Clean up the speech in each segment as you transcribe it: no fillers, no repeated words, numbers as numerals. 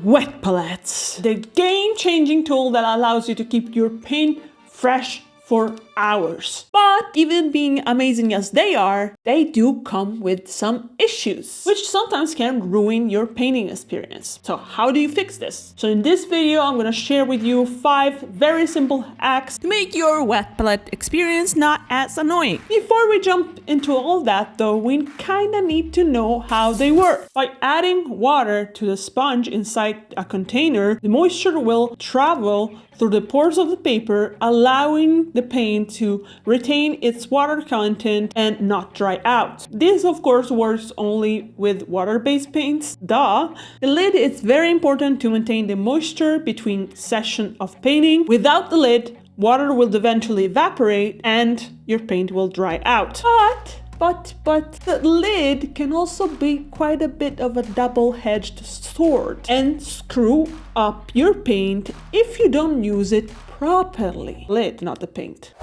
wet palettes, the game-changing tool that allows you to keep your paint fresh for hours. But even being amazing as they are, they do come with some issues, which sometimes can ruin your painting experience. So how do you fix this? So in this video, I'm gonna share with you 5 very simple hacks to make your wet palette experience not as annoying. Before we jump into all that though, we kinda need to know how they work. By adding water to the sponge inside a container, the moisture will travel through the pores of the paper, allowing the paint to retain its water content and not dry out. This of course works only with water-based paints, duh. The lid is very important to maintain the moisture between sessions of painting. Without the lid, water will eventually evaporate and your paint will dry out. But the lid can also be quite a bit of a double-edged sword and screw up your paint if you don't use it properly. Lid, not the paint.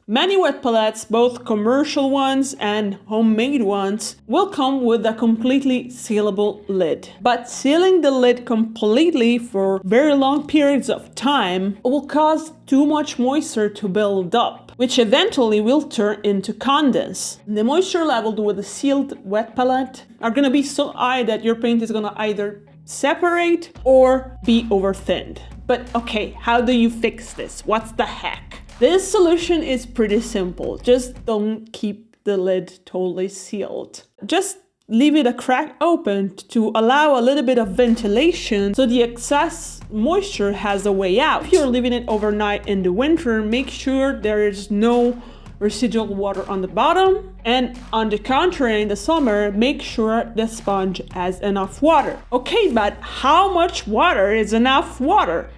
Many wet palettes, both commercial ones and homemade ones, will come with a completely sealable lid. But sealing the lid completely for very long periods of time will cause too much moisture to build up, which eventually will turn into condense. The moisture level with a sealed wet palette are gonna be so high that your paint is gonna either separate or be over thinned. But okay, how do you fix this? What's the hack? This solution is pretty simple. Just don't keep the lid totally sealed. Just leave it a crack open to allow a little bit of ventilation so the excess moisture has a way out. If you're leaving it overnight in the winter, make sure there is no residual water on the bottom. And on the contrary, in the summer, make sure the sponge has enough water. Okay, but how much water is enough water?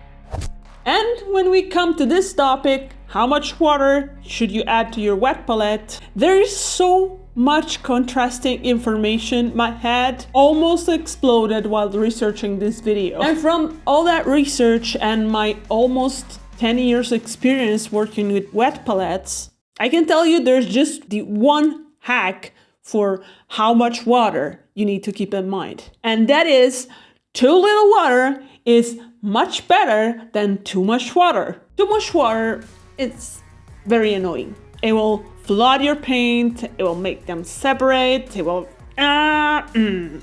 And when we come to this topic, how much water should you add to your wet palette? There is so much contrasting information. My head almost exploded while researching this video. And from all that research and my almost 10 years experience working with wet palettes, I can tell you there's just the one hack for how much water you need to keep in mind. And that is too little water is much better than too much water. Too much water, it's very annoying. It will flood your paint, it will make them separate, it will...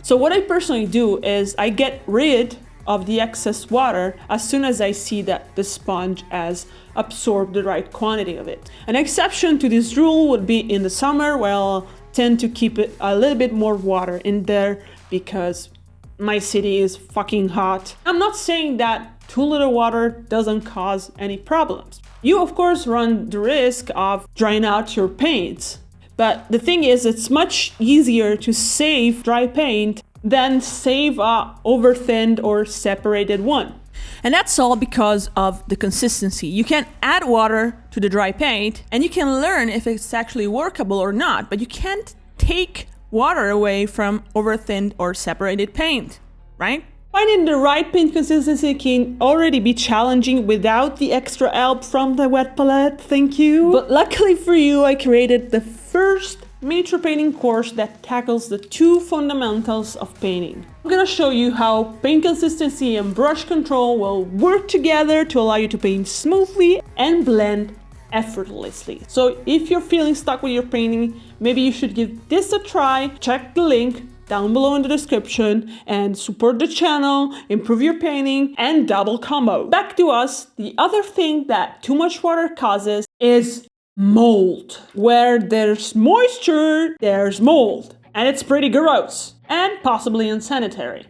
So what I personally do is I get rid of the excess water as soon as I see that the sponge has absorbed the right quantity of it. An exception to this rule would be in the summer, where I'll tend to keep it a little bit more water in there because my city is fucking hot. I'm not saying that too little water doesn't cause any problems. You of course run the risk of drying out your paints, but the thing is, it's much easier to save dry paint than save a over-thinned or separated one. And that's all because of the consistency. You can add water to the dry paint and you can learn if it's actually workable or not, but you can't take water away from over-thinned or separated paint, right? Finding the right paint consistency can already be challenging without the extra help from the wet palette, thank you. But luckily for you, I created the first miniature painting course that tackles the 2 fundamentals of painting. I'm gonna show you how paint consistency and brush control will work together to allow you to paint smoothly and blend effortlessly. So if you're feeling stuck with your painting, maybe you should give this a try. Check the link down below in the description and support the channel, improve your painting, and double combo. Back to us, the other thing that too much water causes is mold. Where there's moisture, there's mold. And it's pretty gross and possibly unsanitary.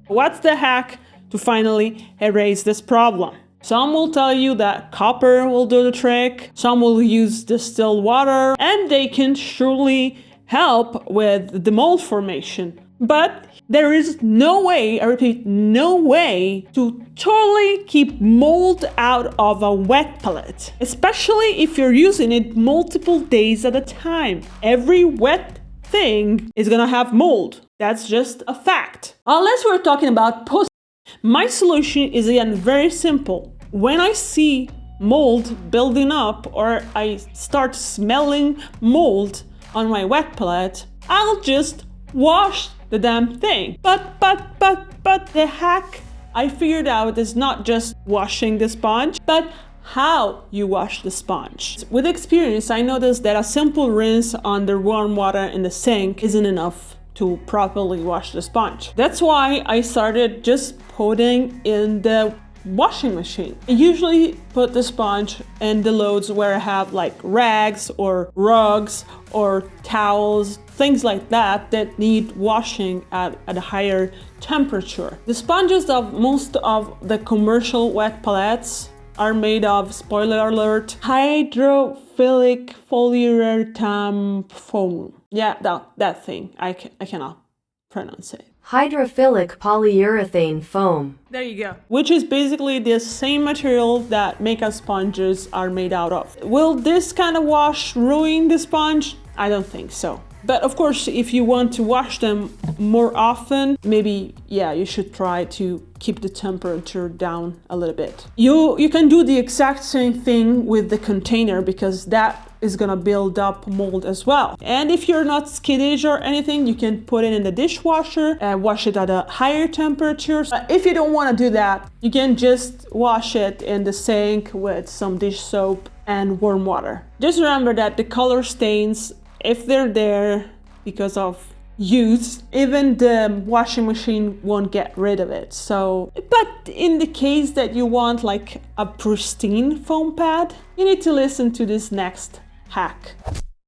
What's the hack to finally erase this problem? Some will tell you that copper will do the trick, some will use distilled water, and they can surely help with the mold formation. But there is no way, I repeat, no way to totally keep mold out of a wet palette, especially if you're using it multiple days at a time. Every wet thing is gonna have mold. That's just a fact. Unless we're talking about post. My solution is again very simple. When I see mold building up or I start smelling mold on my wet palette, I'll just wash the damn thing. But the hack I figured out it's not just washing the sponge, but how you wash the sponge. With experience, I noticed that a simple rinse under warm water in the sink isn't enough to properly wash the sponge. That's why I started just putting in the washing machine. I usually put the sponge in the loads where I have like rags or rugs or towels, things like that that need washing at a higher temperature. The sponges of most of the commercial wet palettes are made of, spoiler alert, hydrophilic polyurethane foam. Yeah, that thing. I cannot pronounce it. Hydrophilic polyurethane foam. There you go. Which is basically the same material that makeup sponges are made out of. Will this kind of wash ruin the sponge? I don't think so. But of course, if you want to wash them more often, maybe, yeah, you should try to keep the temperature down a little bit. You can do the exact same thing with the container because that is gonna build up mold as well. And if you're not skittish or anything, you can put it in the dishwasher and wash it at a higher temperature. If you don't wanna do that, you can just wash it in the sink with some dish soap and warm water. Just remember that the color stains, if they're there because of use, even the washing machine won't get rid of it. So, but in the case that you want like a pristine foam pad, you need to listen to this next hack.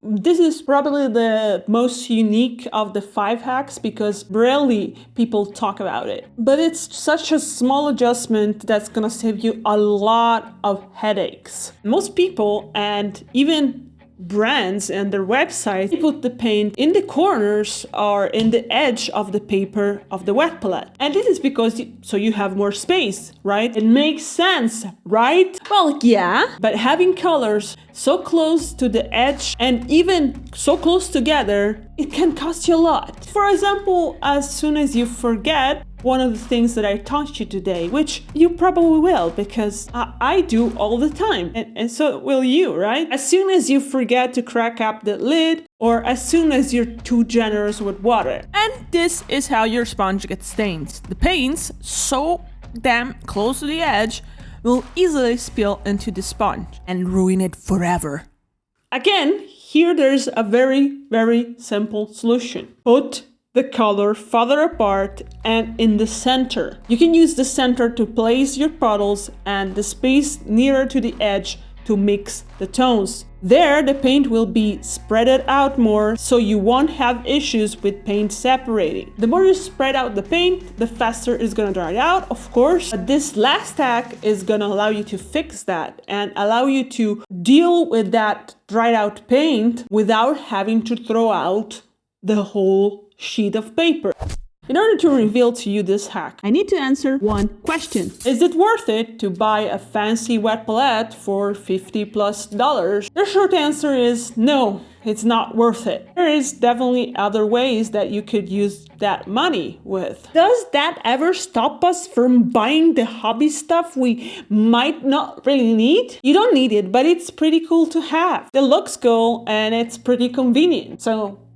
This is probably the most unique of the 5 hacks because rarely people talk about it. But it's such a small adjustment that's gonna save you a lot of headaches. Most people, and even brands and their websites, they put the paint in the corners or in the edge of the paper of the wet palette. And this is because so you have more space, right? It makes sense, right? Well, yeah, but having colors so close to the edge and even so close together, it can cost you a lot. For example, as soon as you forget one of the things that I taught you today, which you probably will because I do all the time, and so will you, right? As soon as you forget to crack up the lid, or as soon as you're too generous with water. And this is how your sponge gets stained. The paints, so damn close to the edge, will easily spill into the sponge and ruin it forever. Again, here there's a very, very simple solution. Put the color farther apart and in the center. You can use the center to place your puddles and the space nearer to the edge to mix the tones. There, the paint will be spreaded out more, so you won't have issues with paint separating. The more you spread out the paint, the faster it's gonna dry out, of course. But this last hack is gonna allow you to fix that and allow you to deal with that dried out paint without having to throw out the whole sheet of paper. In order to reveal to you this hack, I need to answer one question. Is it worth it to buy a fancy wet palette for $50+? The short answer is no, it's not worth it. There is definitely other ways that you could use that money with. Does that ever stop us from buying the hobby stuff we might not really need? You don't need it, but it's pretty cool to have. It looks cool and it's pretty convenient.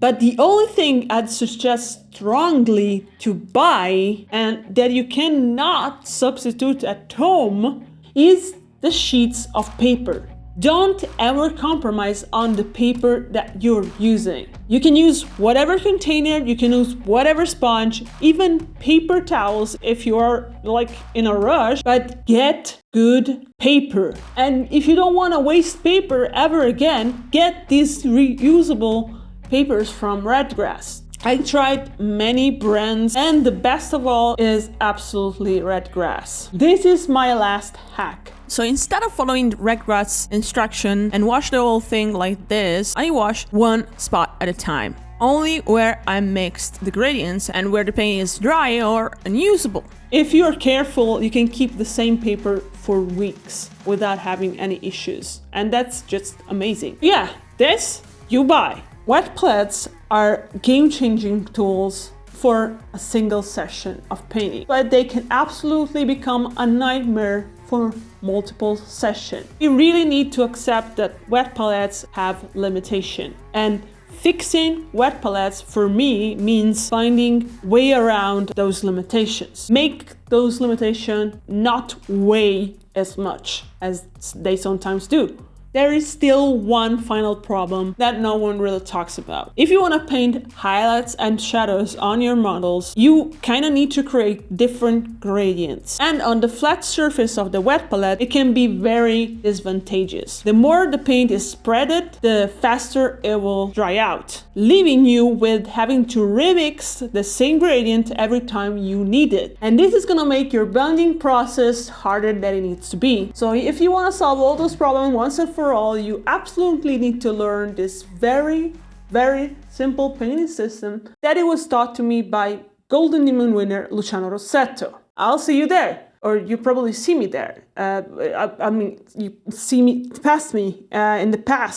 But the only thing I'd suggest strongly to buy and that you cannot substitute at home is the sheets of paper. Don't ever compromise on the paper that you're using. You can use whatever container, you can use whatever sponge, even paper towels if you are like in a rush, but get good paper. And if you don't want to waste paper ever again, get these reusable papers from Redgrass. I tried many brands and the best of all is absolutely Redgrass. This is my last hack. So instead of following Redgrass instruction and wash the whole thing like this, I wash one spot at a time. Only where I mixed the gradients and where the paint is dry or unusable. If you're careful, you can keep the same paper for weeks without having any issues. And that's just amazing. Yeah, this you buy. Wet palettes are game-changing tools for a single session of painting, but they can absolutely become a nightmare for multiple sessions. You really need to accept that wet palettes have limitation and fixing wet palettes for me means finding way around those limitations. Make those limitations not weigh as much as they sometimes do. There is still one final problem that no one really talks about. If you want to paint highlights and shadows on your models, you kind of need to create different gradients. And on the flat surface of the wet palette, it can be very disadvantageous. The more the paint is spreaded, the faster it will dry out, leaving you with having to remix the same gradient every time you need it. And this is gonna make your blending process harder than it needs to be. So if you want to solve all those problems once and for all, you absolutely need to learn this very simple painting system that it was taught to me by Golden Demon winner Luciano Rossetto. I'll see you there, or you probably see me there. I mean, you see me past me in the past.